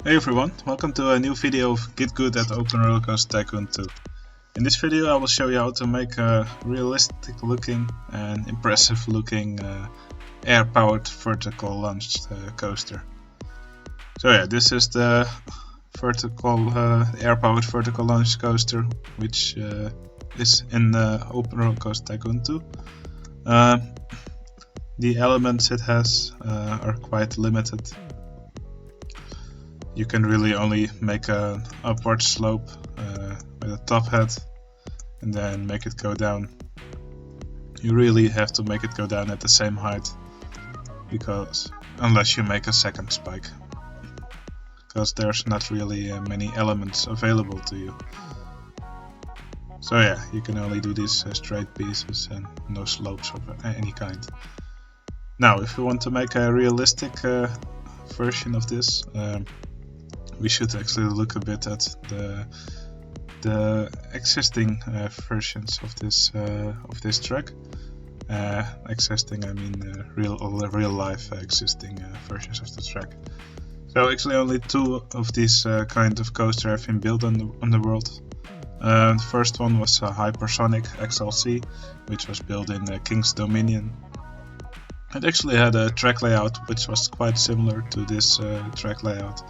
Hey everyone, welcome to a new video of Git Good at OpenRCT2. In this video I will show you how to make a realistic looking and impressive looking air-powered vertical launched coaster. So yeah, this is the air-powered vertical launched coaster which is in OpenRCT2. The elements it has are quite limited. You can really only make an upward slope with a top head and then make it go down. You really have to make it go down at the same height, because unless you make a second spike, because there's not really many elements available to you. So yeah, you can only do these straight pieces and no slopes of any kind. Now if we want to make a realistic version of this, we should actually look a bit at the existing versions of this track. Existing, I mean real life existing versions of the track. So actually only two of these kind of coaster have been built on the world. The first one was Hypersonic XLC, which was built in King's Dominion. It actually had a track layout which was quite similar to this track layout.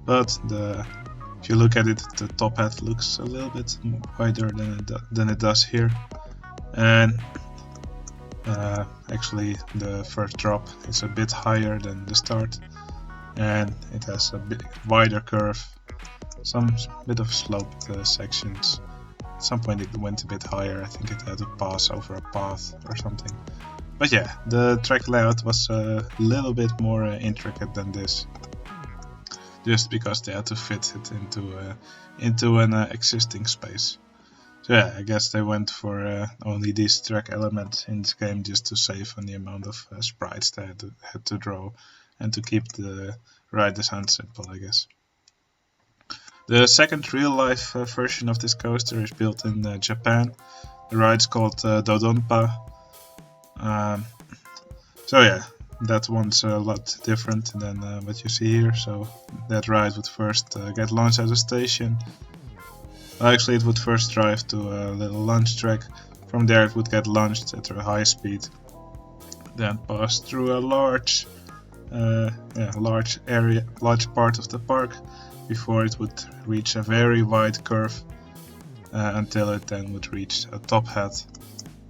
But if you look at it, the top hat looks a little bit wider than it does here, and actually the first drop is a bit higher than the start, and it has a bit wider curve, some bit of sloped sections. At some point it went a bit higher. I think it had to pass over a path or something. But yeah, the track layout was a little bit more intricate than this, just because they had to fit it into an existing space. So yeah, I guess they went for only these track elements in this game just to save on the amount of sprites they had to draw and to keep the ride design simple, I guess. The second real-life version of this coaster is built in Japan. The ride's called Do-dodonpa. So yeah, that one's a lot different than what you see here. So that ride would first get launched at a station. Actually, it would first drive to a little launch track. From there it would get launched at a high speed, then pass through a large part of the park before it would reach a very wide curve until it then would reach a top hat.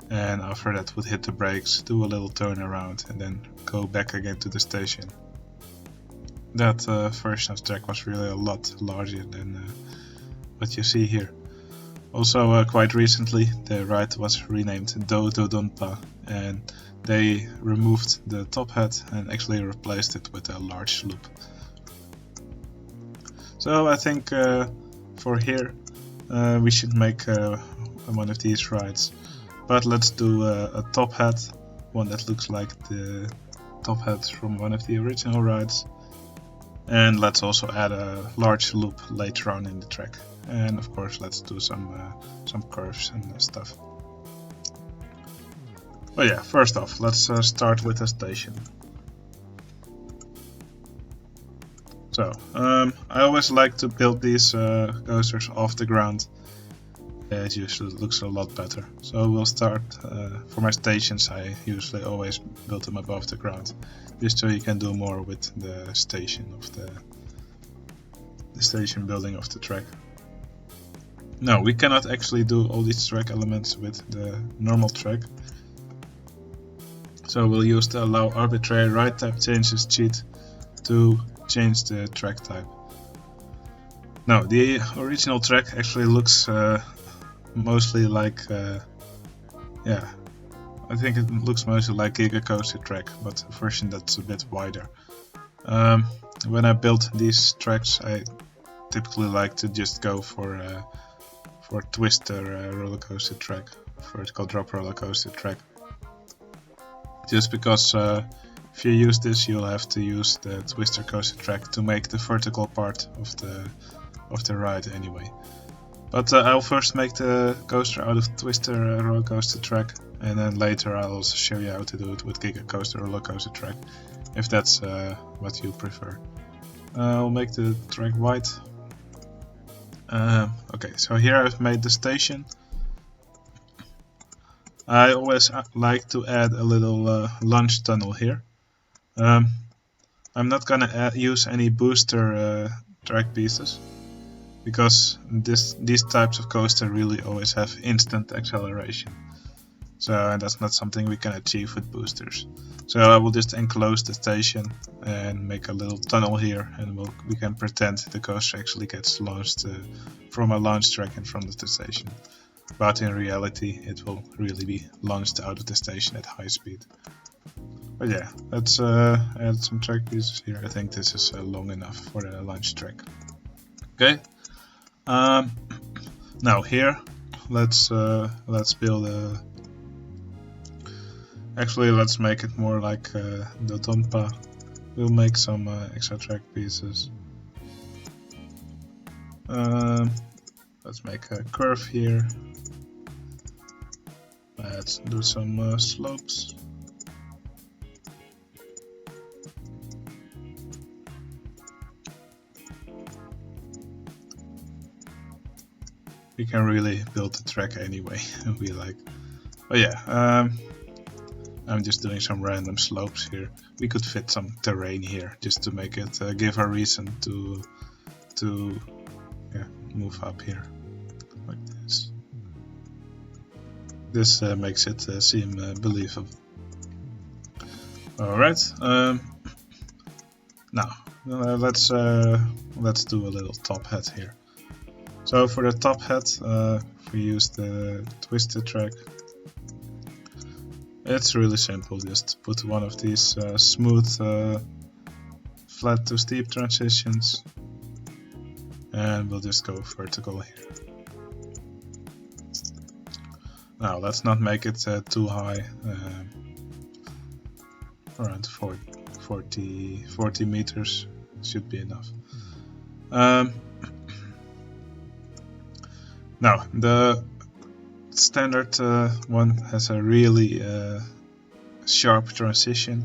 And after that would hit the brakes, do a little turnaround and then go back again to the station. That version of the track was really a lot larger than what you see here. Also quite recently the ride was renamed Do-dodonpa, and they removed the top hat and actually replaced it with a large loop. So I think for here we should make one of these rides. But let's do a top hat, one that looks like the top hat from one of the original rides. And let's also add a large loop later on in the track. And of course let's do some curves and stuff. But yeah, first off, let's start with the station. So, I always like to build these coasters off the ground. It usually looks a lot better. So we'll start, for my stations I usually always build them above the ground, just so you can do more with the station of the station building of the track. No, we cannot actually do all these track elements with the normal track. So we'll use the allow arbitrary ride type changes cheat to change the track type. Now the original track actually looks mostly like, I think it looks mostly like Giga coaster track, but a version that's a bit wider. When I build these tracks, I typically like to just go for twister roller coaster track, vertical drop roller coaster track. Just because if you use this, you'll have to use the twister coaster track to make the vertical part of the ride anyway. But I'll first make the coaster out of twister roller coaster track, and then later I'll also show you how to do it with Giga coaster roller coaster track, if that's what you prefer. I'll make the track white. Okay, so here I've made the station. I always like to add a little launch tunnel here. I'm not gonna use any booster track pieces, because these types of coaster really always have instant acceleration. So that's not something we can achieve with boosters. So I will just enclose the station and make a little tunnel here, and we can pretend the coaster actually gets launched from a launch track in front of the station. But in reality it will really be launched out of the station at high speed. But yeah, let's add some track pieces here. I think this is long enough for the launch track. Okay. Now here, let's build a. Actually, let's make it more like Do-dodonpa. We'll make some extra track pieces. Let's make a curve here. Let's do some slopes. We can really build the track anyway we like. But yeah, I'm just doing some random slopes here. We could fit some terrain here just to make it give a reason to move up here like this. This makes it seem believable. All right. Now let's do a little top hat here. So for the top hat, we use the twisted track. It's really simple, just put one of these smooth flat to steep transitions, and we'll just go vertical here. Now let's not make it too high, around 40 meters should be enough. Now the standard one has a really sharp transition.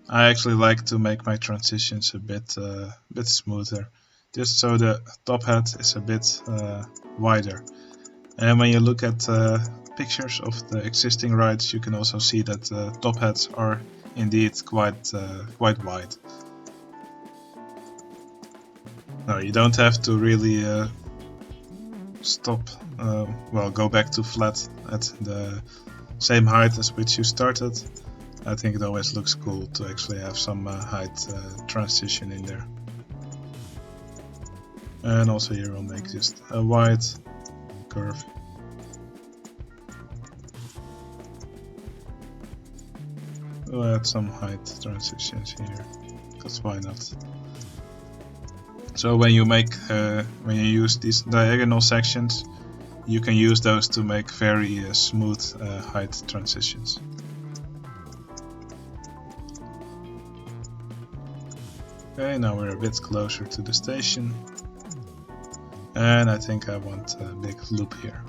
I actually like to make my transitions a bit smoother, just so the top hat is a bit wider. And when you look at pictures of the existing rides, you can also see that top hats are indeed quite wide. No, you don't have to really go back to flat at the same height as which you started. I think it always looks cool to actually have some height transition in there. And also here we'll make just a wide curve. We'll add some height transitions here, because why not? So when you use these diagonal sections, you can use those to make very smooth height transitions. Okay, now we're a bit closer to the station, and I think I want a big loop here.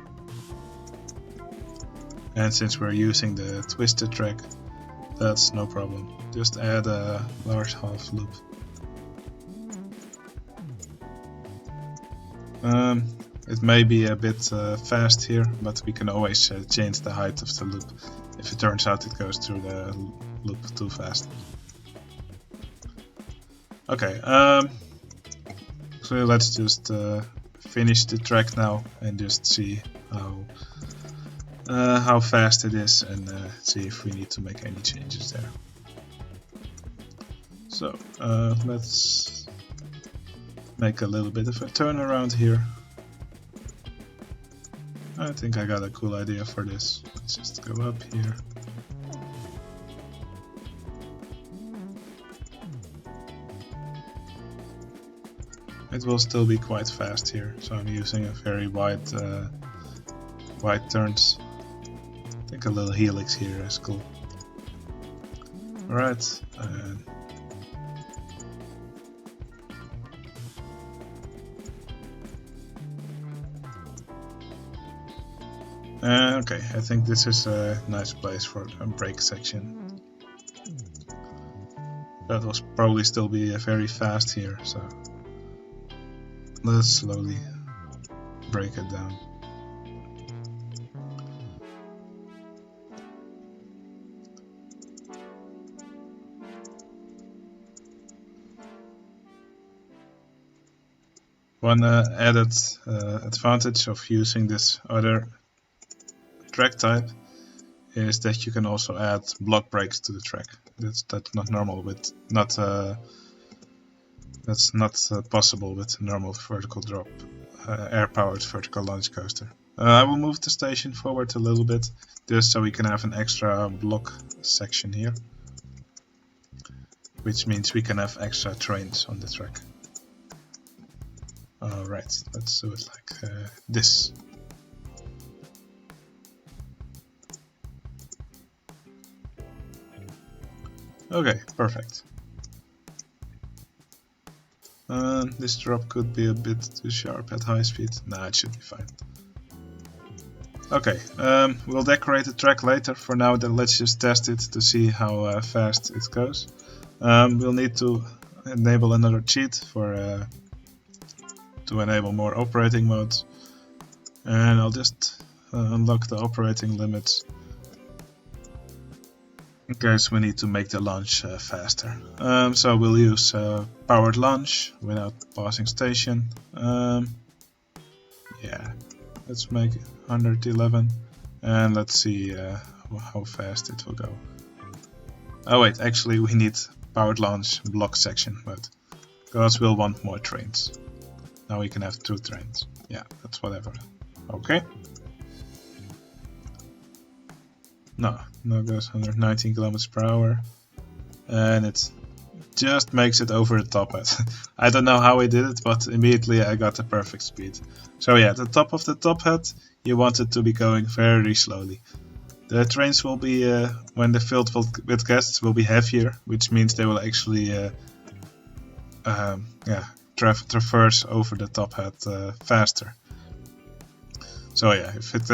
And since we're using the twisted track, that's no problem. Just add a large half loop. It may be a bit fast here, but we can always change the height of the loop if it turns out it goes through the loop too fast. Okay, so let's just finish the track now and just see how fast it is, and see if we need to make any changes there. So let's make a little bit of a turnaround here. I think I got a cool idea for this. Let's just go up here. It will still be quite fast here, so I'm using a very wide turns. I think a little helix here is cool. Alright. Okay, I think this is a nice place for a brake section. that will probably still be very fast here, so let's slowly break it down. One added advantage of using this other track type is that you can also add block breaks to the track. That's not normal with that's not possible with normal vertical drop, air-powered vertical launch coaster. I will move the station forward a little bit, just so we can have an extra block section here, which means we can have extra trains on the track. Alright, let's do it like this. Okay, perfect. This drop could be a bit too sharp at high speed. Nah, it should be fine. Okay, we'll decorate the track later. For now, then let's just test it to see how fast it goes. We'll need to enable another cheat for to enable more operating modes, and I'll just unlock the operating limits in case we need to make the launch faster. So we'll use powered launch without passing station. Yeah, let's make it 111, and let's see how fast it will go. Oh wait, actually we need powered launch block section mode, because we'll want more trains. Now we can have 2 trains. Yeah, that's whatever. Okay. No, goes 119 kilometers per hour, and it just makes it over the top hat. I don't know how we did it, but immediately I got the perfect speed. So yeah, the top of the top hat, you want it to be going very slowly. The trains will be, when they're filled with guests, will be heavier, which means they will actually traverse over the top hat faster. So yeah, if it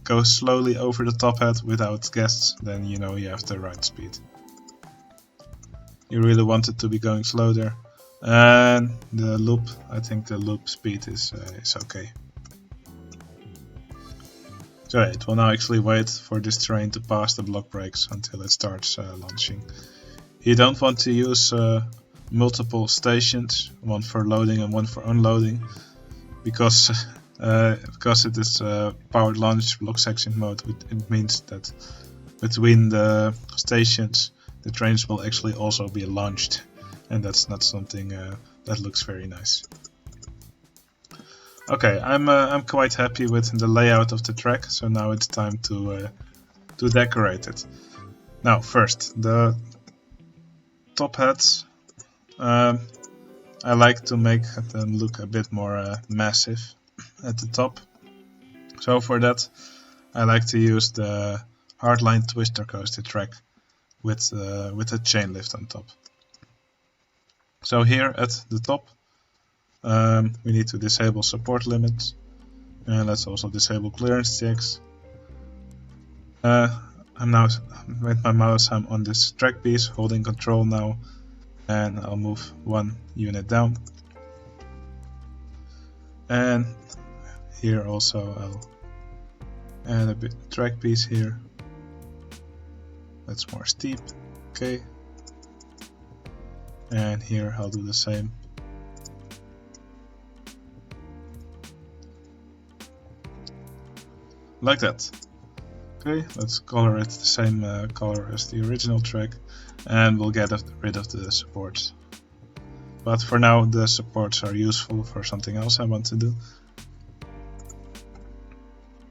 goes slowly over the top hat without guests, then you know you have the right speed. You really want it to be going slow there. And the loop, I think the loop speed is okay. So yeah, it will now actually wait for this train to pass the block brakes until it starts launching. You don't want to use multiple stations, one for loading and one for unloading, because it is powered launch block section mode. It means that between the stations the trains will actually also be launched, and that's not something that looks very nice. Okay, I'm quite happy with the layout of the track, so now it's time to decorate it. Now first, the top hats. I like to make them look a bit more massive at the top. So for that, I like to use the hardline twister coaster track with a chain lift on top. So here at the top, we need to disable support limits, and let's also disable clearance checks. I'm now with my mouse. I'm on this track piece, holding control now, and I'll move 1 unit down. And here also I'll add a bit track piece here. That's more steep. Okay. And here I'll do the same. Like that. Okay, let's color it the same color as the original track, and we'll get rid of the supports. But for now the supports are useful for something else I want to do.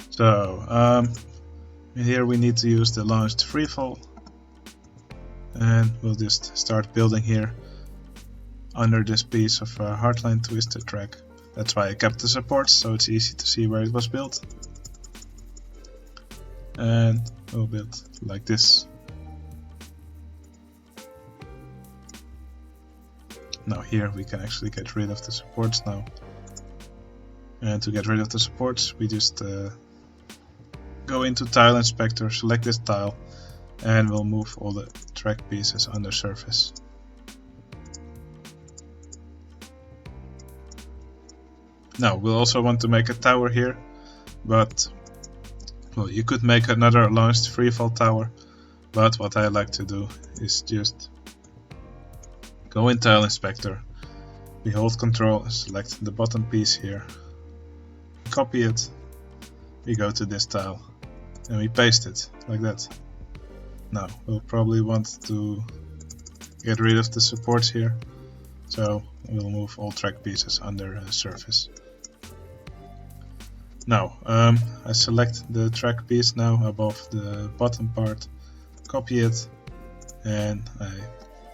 So here we need to use the launched freefall, and we'll just start building here under this piece of hardline twister track. That's why I kept the supports, so it's easy to see where it was built. And we'll build like this. Now here we can actually get rid of the supports now. And to get rid of the supports, we just go into Tile Inspector, select this tile, and we'll move all the track pieces under surface. Now we'll also want to make a tower here, but well, you could make another launched freefall tower, but what I like to do is just go in Tile Inspector, we hold Control, select the bottom piece here, copy it, we go to this tile and we paste it like that. Now we'll probably want to get rid of the supports here, so we'll move all track pieces under surface. Now I select the track piece now above the bottom part, copy it, and I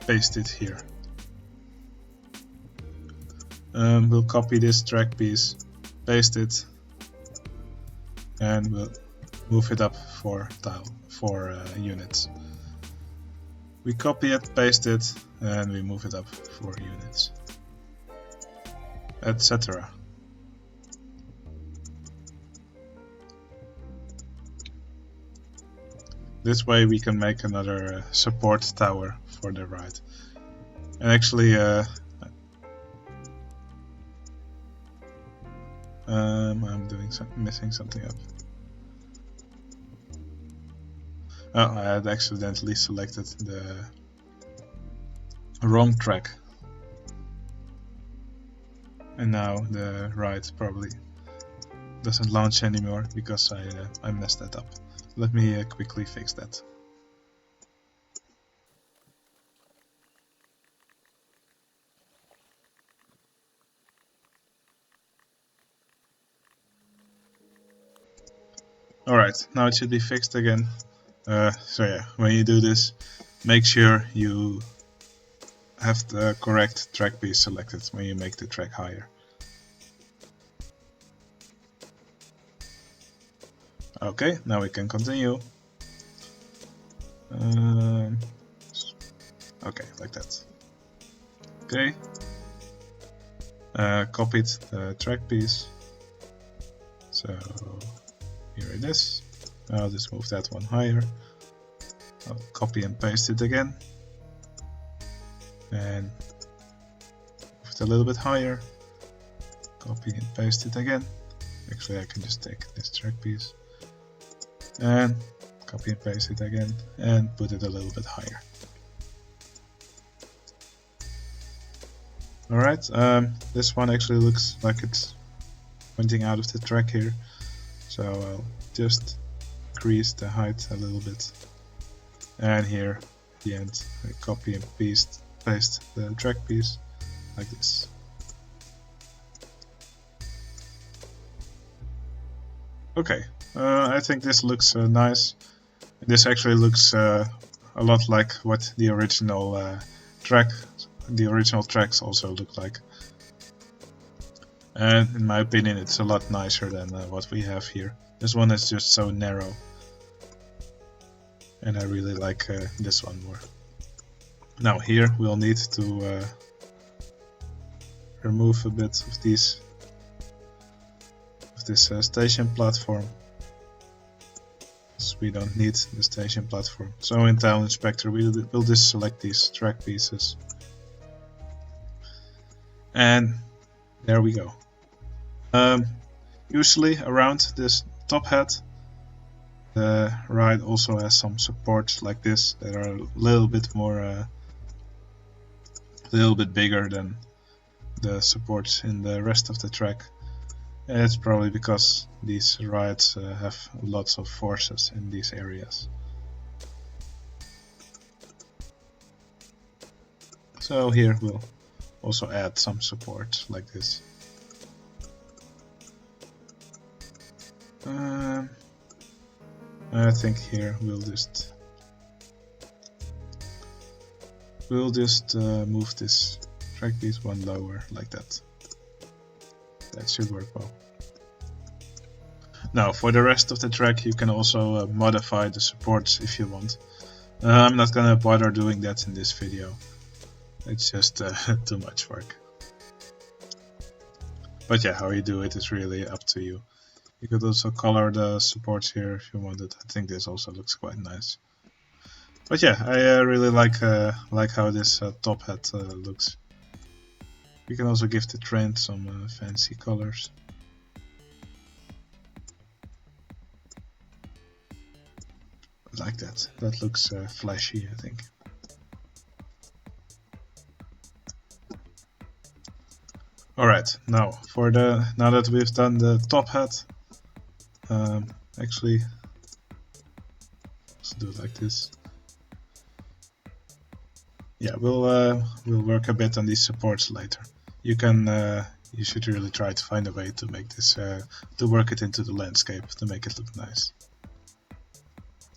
paste it here. We'll copy this track piece, paste it, and we'll move it up 4 units. We copy it, paste it, and we move it up 4 units, etc. This way we can make another support tower for the ride. And actually I'm missing something up. Oh, I had accidentally selected the wrong track. And now the ride probably doesn't launch anymore because I messed that up. Let me quickly fix that. Alright, now it should be fixed again. So yeah, when you do this, make sure you have the correct track piece selected when you make the track higher. Okay, now we can continue. Okay, like that. Okay. Copied the track piece. So here it is. I'll just move that one higher. I'll copy and paste it again. And move it a little bit higher. Copy and paste it again. Actually, I can just take this track piece and copy and paste it again and put it a little bit higher. Alright, this one actually looks like it's pointing out of the track here, so I'll just increase the height a little bit, and here at the end I copy and paste the track piece like this. Okay, I think this looks nice. This actually looks a lot like what the original tracks also look like. And in my opinion it's a lot nicer than what we have here. This one is just so narrow. And I really like this one more. Now here we'll need to remove a bit of this station platform. We don't need the station platform. So in Tile Inspector we'll just select these track pieces. And there we go. Usually around this top head the ride also has some supports like this that are a little bit more a little bit bigger than the supports in the rest of the track. And it's probably because these rides have lots of forces in these areas. So here we'll also add some support like this. I think here we'll just move this track piece one lower like that. That should work well. Now for the rest of the track you can also modify the supports if you want. I'm not gonna bother doing that in this video. It's just too much work. But yeah, how you do it is really up to you. You could also color the supports here if you wanted. I think this also looks quite nice. But yeah, I really like how this top hat looks. We can also give the trend some fancy colors. Like that. That looks flashy, I think. Alright, now that we've done the top hat, actually, let's do it like this. Yeah, we'll work a bit on these supports later. You should really try to find a way to make this to work it into the landscape to make it look nice.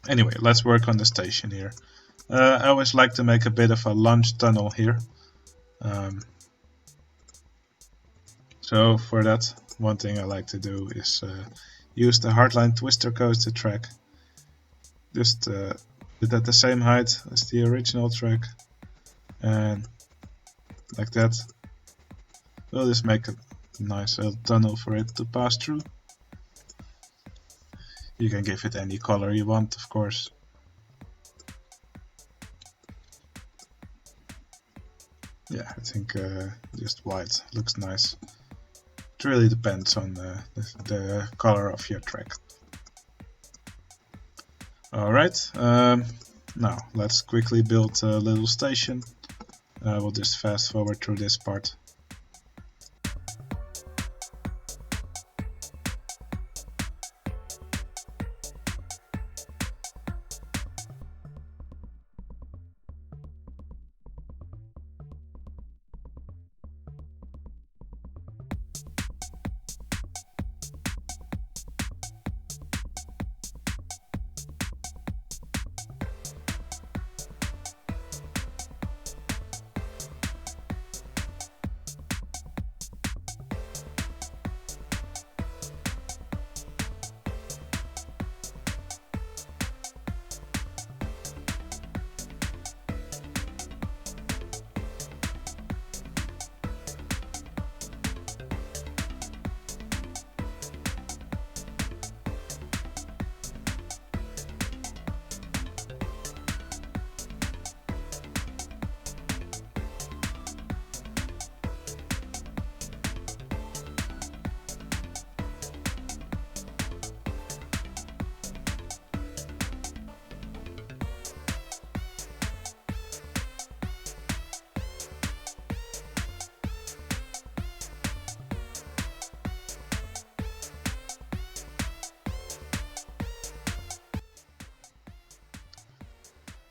Anyway, let's work on the station here. I always like to make a bit of a launch tunnel here. So for that, one thing I like to do is use the hardline twister coaster track. Just put at the same height as the original track, and like that. We'll just make a nice little tunnel for it to pass through. You can give it any color you want, of course. Yeah, I think just white looks nice. It really depends on the color of your track. Alright, now let's quickly build a little station. We'll just fast forward through this part.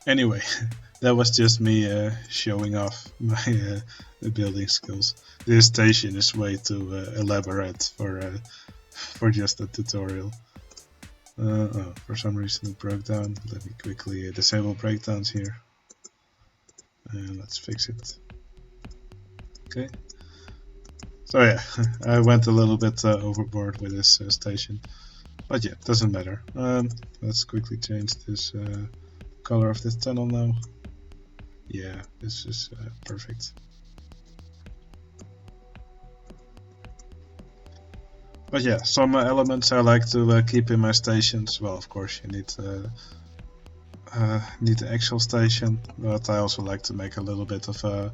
Anyway, that was just me showing off my building skills. This station is way too elaborate for just a tutorial. Oh, for some reason it broke down. Let me quickly disable breakdowns here. And let's fix it. Okay. So yeah, I went a little bit overboard with this station. But yeah, doesn't matter. Let's quickly change this color of this tunnel now. Yeah, this is perfect. But yeah, some elements I like to keep in my stations. Well, of course you need the actual station, but I also like to make a little bit of a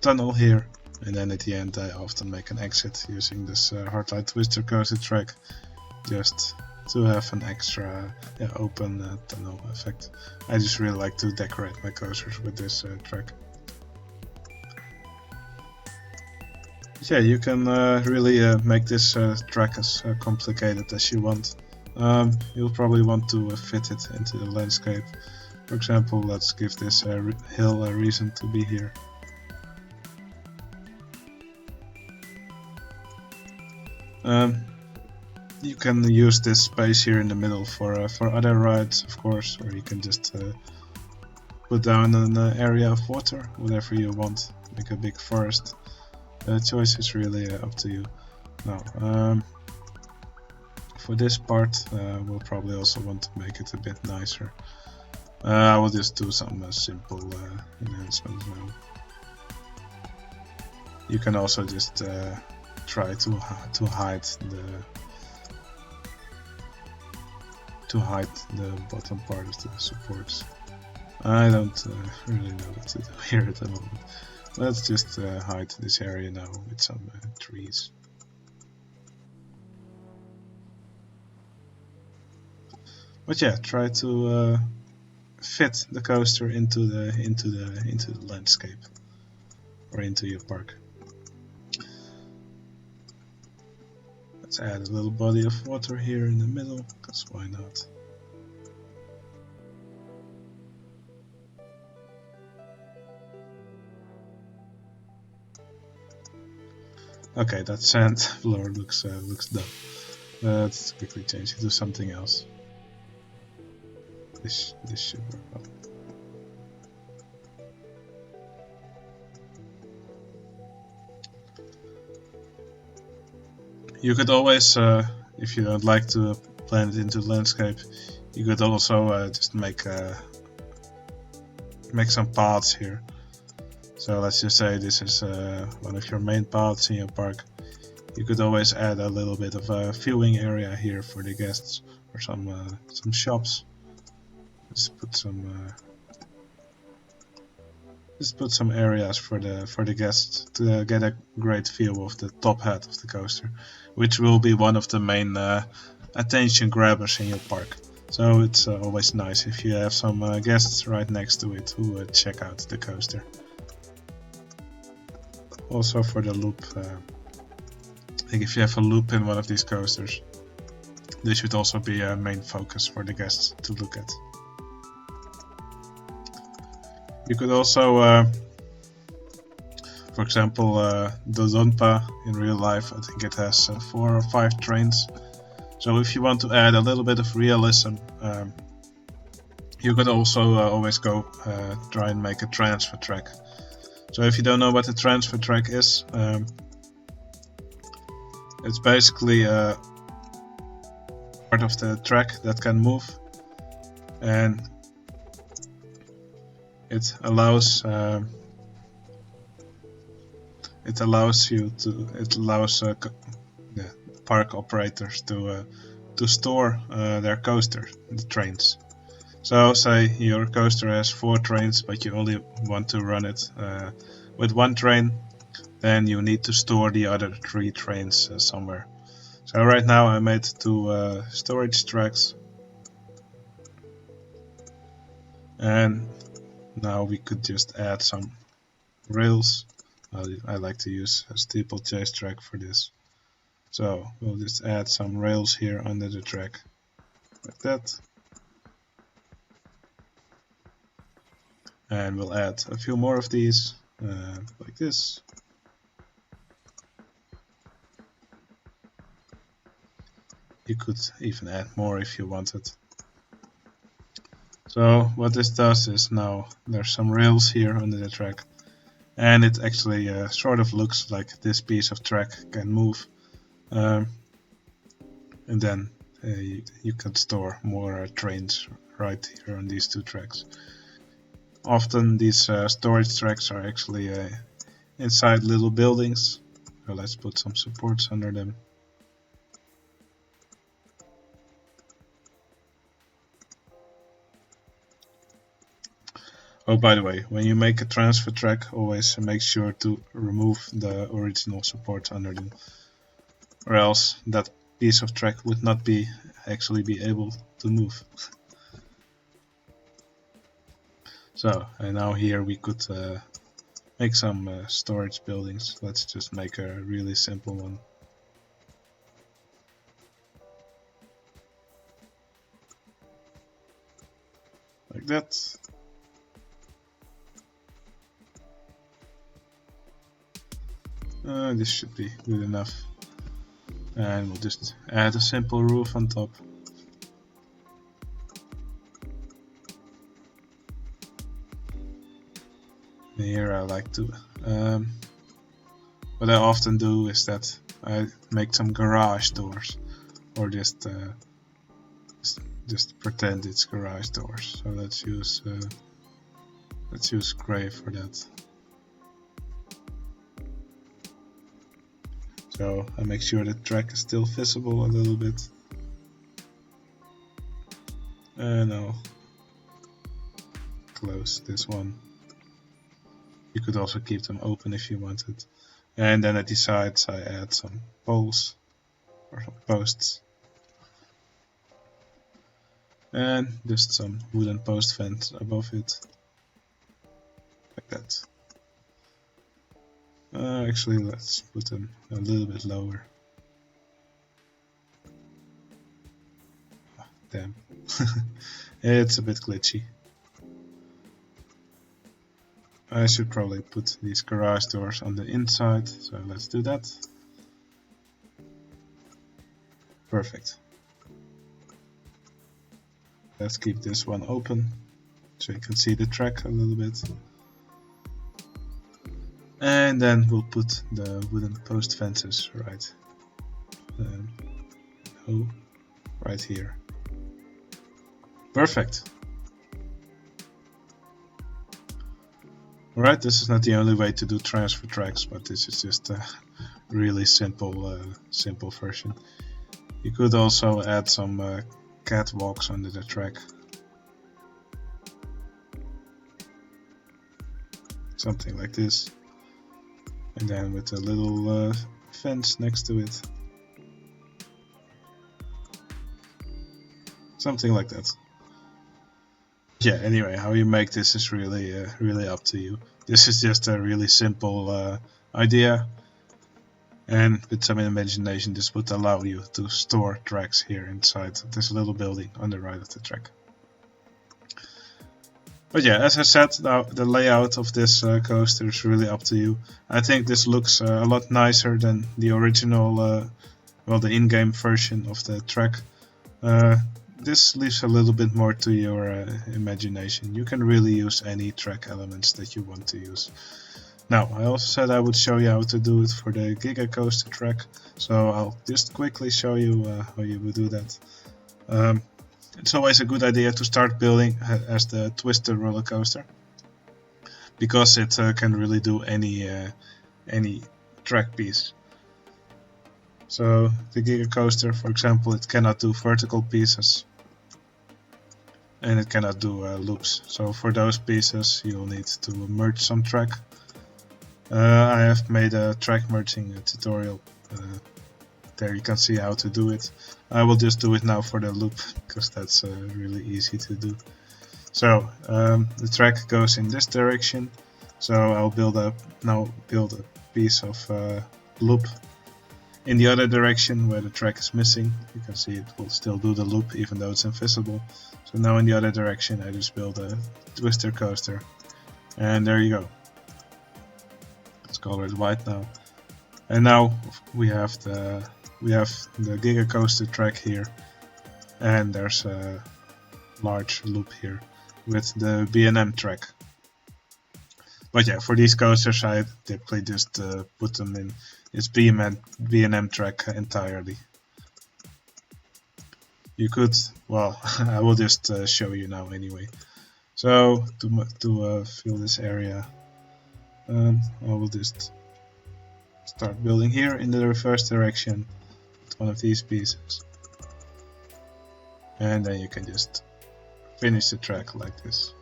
tunnel here, and then at the end I often make an exit using this hardline twister coaster track, just to have an extra open tunnel effect. I just really like to decorate my coasters with this track. Yeah, you can really make this track as complicated as you want. You'll probably want to fit it into the landscape. For example, let's give this hill a reason to be here. You can use this space here in the middle for other rides, of course, or you can just put down an area of water, whatever you want. Make a big forest. The choice is really up to you. Now, for this part, we'll probably also want to make it a bit nicer. I will just do some simple enhancements now. You can also just try to hide the bottom part of the supports. I don't really know what to do here at the moment. let's just hide this area now with some trees. But yeah, try to fit the coaster into the landscape or into your park. Let's add a little body of water here in the middle, because why not? Okay, that sand floor looks dumb. Let's quickly change it to something else. This should work well. You could always, if you don't like to blend it into the landscape, you could also just make some paths here. So let's just say this is one of your main paths in your park. You could always add a little bit of a viewing area here for the guests, or some shops. Just put some areas for the guests to get a great view of the top hat of the coaster, which will be one of the main attention grabbers in your park. So it's always nice if you have some guests right next to it who check out the coaster. Also for the loop, I think if you have a loop in one of these coasters, this should also be a main focus for the guests to look at. You could also, for example, Do-dodonpa in real life, I think it has 4 or 5 trains. So if you want to add a little bit of realism, you could also always go try and make a transfer track. So if you don't know what a transfer track is, it's basically a part of the track that can move, and it allows park operators to store their coaster, the trains. So say your coaster has 4 trains, but you only want to run it with 1 train, then you need to store the other 3 trains somewhere. So right now I made 2 storage tracks, and now we could just add some rails. I like to use a steeplechase track for this. So we'll just add some rails here under the track, like that. And we'll add a few more of these, like this. You could even add more if you wanted. So what this does is now there's some rails here under the track, and it actually sort of looks like this piece of track can move, and then you can store more trains right here on these 2 tracks. Often these storage tracks are actually inside little buildings, so let's put some supports under them. Oh, by the way, when you make a transfer track, always make sure to remove the original support under them, or else that piece of track would not actually be able to move. So, and now here we could make some storage buildings. Let's just make a really simple one. Like that. This should be good enough, and we'll just add a simple roof on top. And here I like to, what I often do is that I make some garage doors, or just pretend it's garage doors. So let's use gray for that. So I make sure the track is still visible a little bit. And I'll close this one. You could also keep them open if you wanted. And then at the sides I add some poles or some posts. And just some wooden post vents above it. Like that. Actually, let's put them a little bit lower. Oh, damn. It's a bit glitchy. I should probably put these garage doors on the inside, so let's do that. Perfect. Let's keep this one open, so you can see the track a little bit. And then we'll put the wooden post fences right here. Perfect. Alright, this is not the only way to do transfer tracks, but this is just a really simple version. You could also add some catwalks under the track. Something like this. And then with a little fence next to it. Something like that. Yeah, anyway, how you make this is really up to you. This is just a really simple idea. And with some imagination, this would allow you to store tracks here inside this little building on the right of the track. But yeah, as I said, now the layout of this coaster is really up to you. I think this looks a lot nicer than the original, well, the in-game version of the track. This leaves a little bit more to your imagination. You can really use any track elements that you want to use. Now, I also said I would show you how to do it for the Giga coaster track, so I'll just quickly show you how you would do that. It's always a good idea to start building as the twister roller coaster, because it can really do any track piece. So the Giga coaster, for example, it cannot do vertical pieces, and it cannot do loops. So for those pieces, you'll need to merge some track. I have made a track merging tutorial. There you can see how to do it. I will just do it now for the loop, because that's really easy to do. So the track goes in this direction. So I'll build a piece of loop in the other direction where the track is missing. You can see it will still do the loop even though it's invisible. So now in the other direction I just build a twister coaster, and there you go. Let's color it white now. And now we have the Giga coaster track here, and there's a large loop here with the B&M track. But yeah, for these coasters I typically just put them in this B&M track entirely. You could, well, I will just show you now anyway. So to fill this area, I will just start building here in the reverse direction with one of these pieces, and then you can just finish the track like this.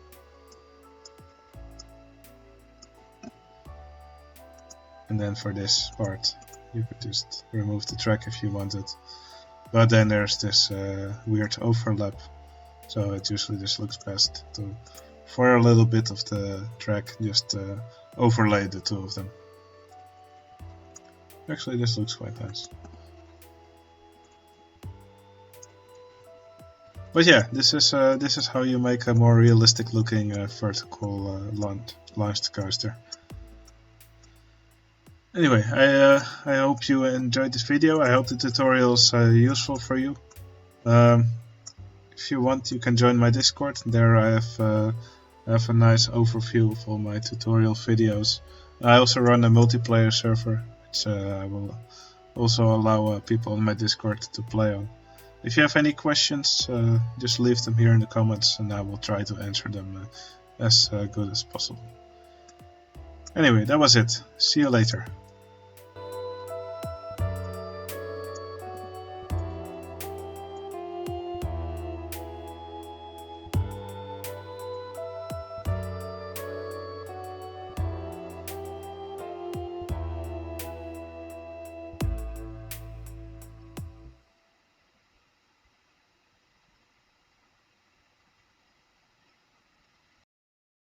And then for this part you could just remove the track if you wanted, but then there's this weird overlap, so it usually just looks best to, for a little bit of the track, just overlay the two of them. Actually, this looks quite nice. But yeah, this is how you make a more realistic looking vertical launched coaster. Anyway, I hope you enjoyed this video. I hope the tutorial is useful for you. If you want, you can join my Discord. There I have a nice overview of all my tutorial videos. I also run a multiplayer server, which I will also allow people on my Discord to play on. If you have any questions, just leave them here in the comments and I will try to answer them as good as possible. Anyway, that was it. See you later.